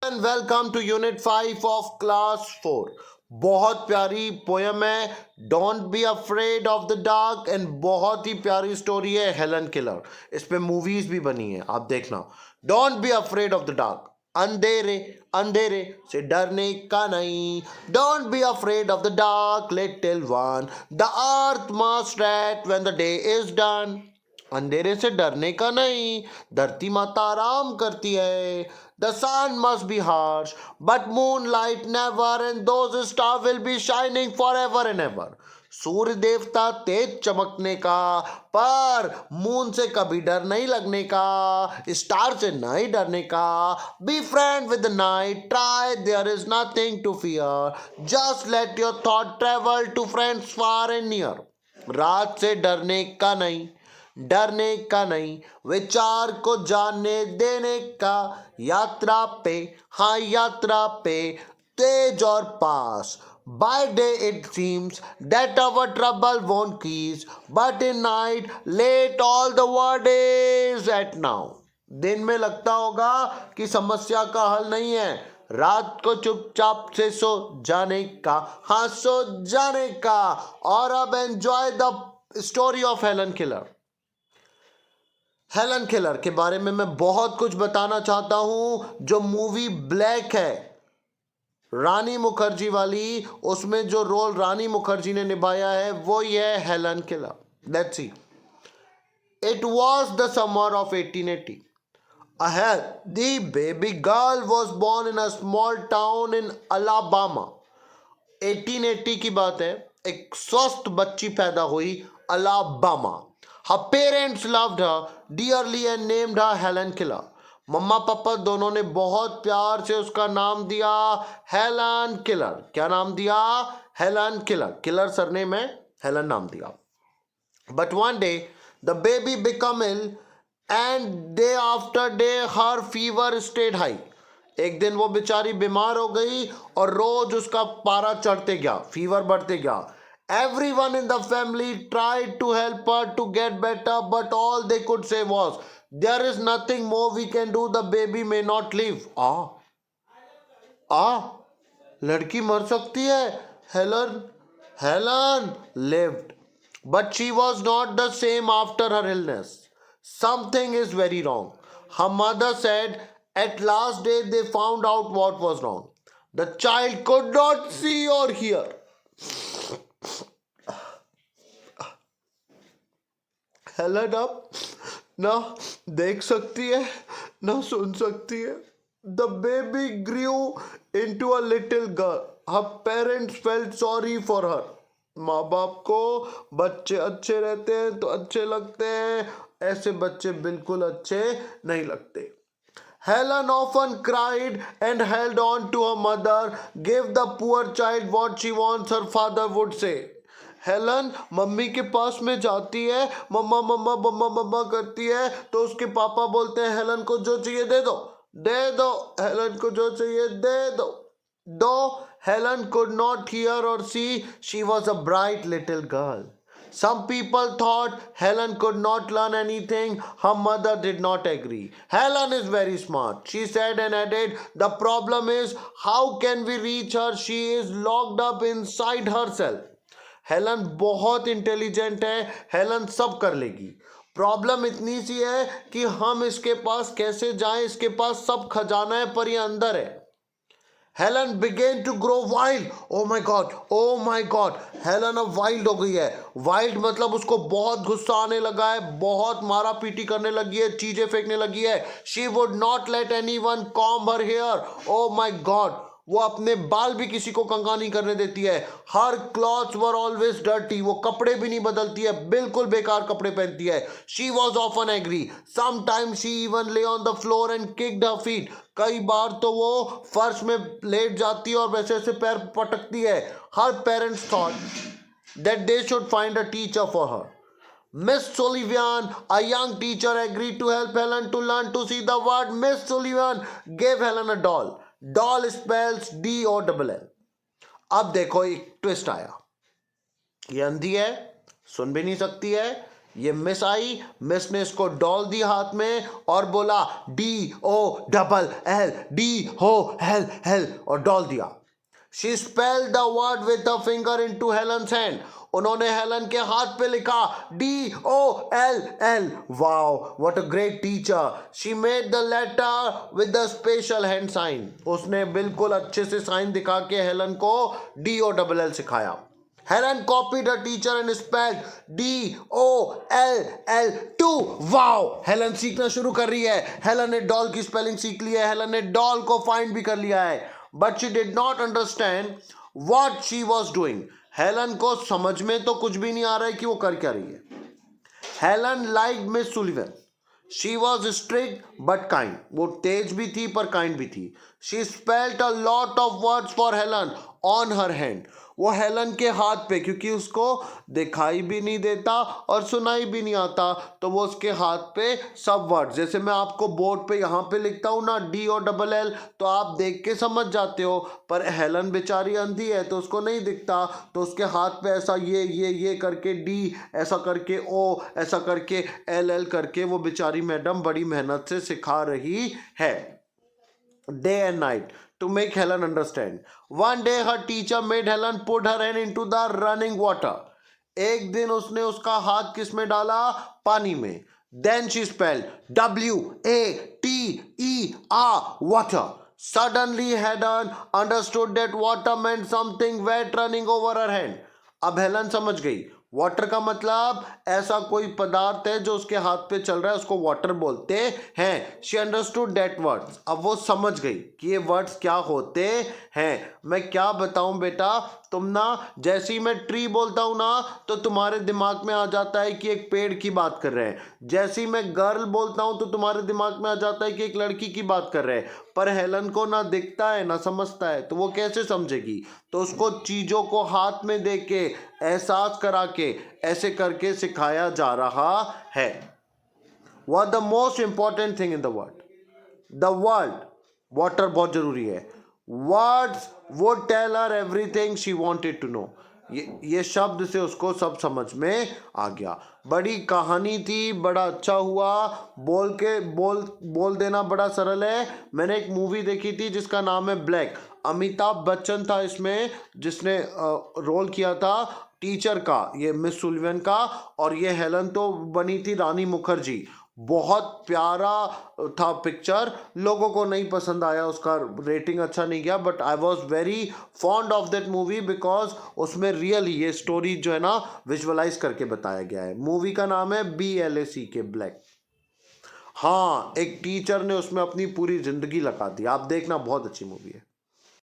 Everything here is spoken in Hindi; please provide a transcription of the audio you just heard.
And welcome to unit 5 of class 4। बहुत प्यारी पोयम है don't be afraid of the dark and बहुत ही प्यारी स्टोरी है हेलन किलर। इस पे मूवीज भी बनी है, आप देखना। Don't be afraid of the dark, अंधेरे अंधेरे से डरने का नहीं। Don't be afraid of the dark little one, the earth must rest when the day is done. अंधेरे से डरने का नहीं, धरती माता आराम करती है। The sun must be harsh but moon light never end those star will be shining for ever and ever. सूर्य देवता तेज चमकने का, पर मून से कभी डर नहीं लगने का, स्टार से नहीं डरने का। Be friend with the night, try there is nothing to fear, just let your thought travel to friends far and near. रात से डरने का नहीं, डरने का नहीं, विचार को जानने देने का। यात्रा पे, हाँ यात्रा पे, तेज और पास। By day it seems that our trouble won't cease, but in night late all the world is at now. दिन में लगता होगा कि समस्या का हल नहीं है, रात को चुपचाप से सो जाने का, हाँ सो जाने का। और अब enjoy the story of Helen killer. Helen killer के बारे में मैं बहुत कुछ बताना चाहता हूं। जो मूवी ब्लैक है रानी मुखर्जी वाली, उसमें जो रोल रानी मुखर्जी ने निभाया है वो ये है Helen killer. Let's see. It was the summer of 1880. A healthy baby girl was born in a small town in Alabama. 1880 की बात है, एक स्वस्थ बच्ची पैदा हुई Alabama. Her parents loved her dearly and named her Helen Keller. मम्मा पापा दोनों ने बहुत प्यार से उसका नाम दिया हेलन किलर। क्या नाम दिया? Helen killer. किलर सरनेम है, हेलन नाम दिया। But one day the baby became ill and day after day her fever stayed high. एक दिन वो बेचारी बीमार हो गई और रोज उसका पारा चढ़ते गया, फीवर बढ़ते गया। Everyone in the family tried to help her to get better, but all they could say was, "There is nothing more we can do. The baby may not live." लड़की मर सकती है। Helen Helen lived, but she was not the same after her illness. Something is very wrong. Her mother said at last day they found out what was wrong. The child could not see or hear. Helen अब ना देख सकती है ना सुन सकती है। The baby grew into a little girl. Her parents felt sorry for her. माँ बाप को बच्चे अच्छे रहते हैं तो अच्छे लगते हैं, ऐसे बच्चे बिल्कुल अच्छे नहीं लगते। Helen often cried and held on to her mother. Give the poor child what she wants, her father would say. Helen mummy के पास में जाती है, मम्मा मम्मा मम्मा मम्मा करती है, तो उसके पापा बोलते हैं हेलन को जो चाहिए दे दो, दे दो, हेलन को जो चाहिए दे दो। Though Helen could not hear or see, she was a bright little girl. Some people thought Helen could not learn anything. Her mother did not agree. Helen is very smart, she said and added. The problem is, how can we reach her? She is locked up inside herself. Helen बहुत इंटेलिजेंट है, हेलन सब कर लेगी। प्रॉब्लम इतनी सी है कि हम इसके पास कैसे जाएं, इसके पास सब खजाना है पर ये अंदर है। Helen began to grow wild. Oh my god, oh my god, Helen अब वाइल्ड हो गई है। वाइल्ड मतलब उसको बहुत गुस्सा आने लगा है, बहुत मारा पीटी करने लगी है, चीजें फेंकने लगी है। She would not let any one comb her hair. Oh my god, वो अपने बाल भी किसी को कंघा नहीं करने देती है। हर क्लॉथ्स वर ऑलवेज डर्टी, वो कपड़े भी नहीं बदलती है, बिल्कुल बेकार कपड़े पहनती है। She was often angry, sometimes she even lay on the floor and kicked her feet. कई बार तो वो फर्श में लेट जाती है और वैसे ऐसे पैर पटकती है। Her parents thought that they should find a teacher for her. Miss Sullivan, a young teacher, agreed to help Helen to learn to see the word. Miss Sullivan gave Helen a doll. Doll spells DOLL. अब देखो एक ट्विस्ट आया। ये अंधी है, सुन भी नहीं सकती है, ये मिस आई, मिस ने इसको डॉल दी हाथ में और बोला DOLL, DOLL, और डॉल दिया। She spelled the word with a finger into Helen's hand. उन्होंने हेलन के हाथ पे लिखा DOLL. Wow, what a great teacher. She made the letter with the special hand sign. उसने बिल्कुल अच्छे से साइन दिखा के हेलन को DOLL सिखाया। Helen copied her teacher and spelled DOLL too. Wow, Helen सीखना शुरू कर रही है। हेलन ने डॉल की स्पेलिंग सीख ली है, हेलन ने डॉल को फाइंड भी कर लिया है। But she did not understand what she was doing. Helen को समझ में तो कुछ भी नहीं आ रहा है कि वो कर क्या रही है। Helen liked Miss Sullivan. She was strict but kind. वो तेज भी थी पर काइंड भी थी। She spelled a lot of words for Helen on her hand. वो हेलन के हाथ पे, क्योंकि उसको दिखाई भी नहीं देता और सुनाई भी नहीं आता, तो वो उसके हाथ पे सब वर्ड, जैसे मैं आपको बोर्ड पे यहाँ पे लिखता हूँ ना DOLL, तो आप देख के समझ जाते हो, पर हेलन बेचारी अंधी है तो उसको नहीं दिखता, तो उसके हाथ पे ऐसा ये करके D, ऐसा करके O, ऐसा करके LL करके वो बेचारी मैडम बड़ी मेहनत से सिखा रही है, day and night, to make Helen understand. One day her teacher made Helen put her hand into the running water. एक दिन उसने उसका हाथ किस में डाला? पानी में। Then she spelled WATER, water. Suddenly Helen understood that water meant something wet running over her hand. अब हेलन समझ गई, वाटर का मतलब ऐसा कोई पदार्थ है जो उसके हाथ पे चल रहा है, उसको वाटर बोलते हैं। शी अंडरस्टूड दैट वर्ड्स, अब वो समझ गई कि ये वर्ड्स क्या होते हैं। मैं क्या बताऊं बेटा, तुम ना जैसे ही मैं ट्री बोलता हूं ना तो तुम्हारे दिमाग में आ जाता है कि एक पेड़ की बात कर रहे हैं, जैसे ही मैं गर्ल बोलता हूं तो तुम्हारे दिमाग में आ जाता है कि एक लड़की की बात कर रहे हैं। पर हेलन को ना दिखता है ना समझता है, तो वो कैसे समझेगी? तो उसको चीज़ों को हाथ में दे के, एहसास करा के, ऐसे करके सिखाया जा रहा है। What the most important thing in the world, water बहुत जरूरी है। Words would tell her everything she wanted to know. ये शब्द से उसको सब समझ में आ गया। बड़ी कहानी थी, बड़ा अच्छा हुआ, बोल देना बड़ा सरल है। मैंने एक मूवी देखी थी जिसका नाम है ब्लैक, अमिताभ बच्चन था इसमें जिसने रोल किया था टीचर का, ये मिस सुलिवन का, और ये हेलन तो बनी थी रानी मुखर्जी। बहुत प्यारा था पिक्चर, लोगों को नहीं पसंद आया, उसका रेटिंग अच्छा नहीं गया, but I was very fond of that movie because उसमें रियली ये स्टोरी जो है ना विजुअलाइज करके बताया गया है। मूवी का नाम है BLACK, ब्लैक। हाँ, एक टीचर ने उसमें अपनी पूरी जिंदगी लगा दी, आप देखना, बहुत अच्छी मूवी है।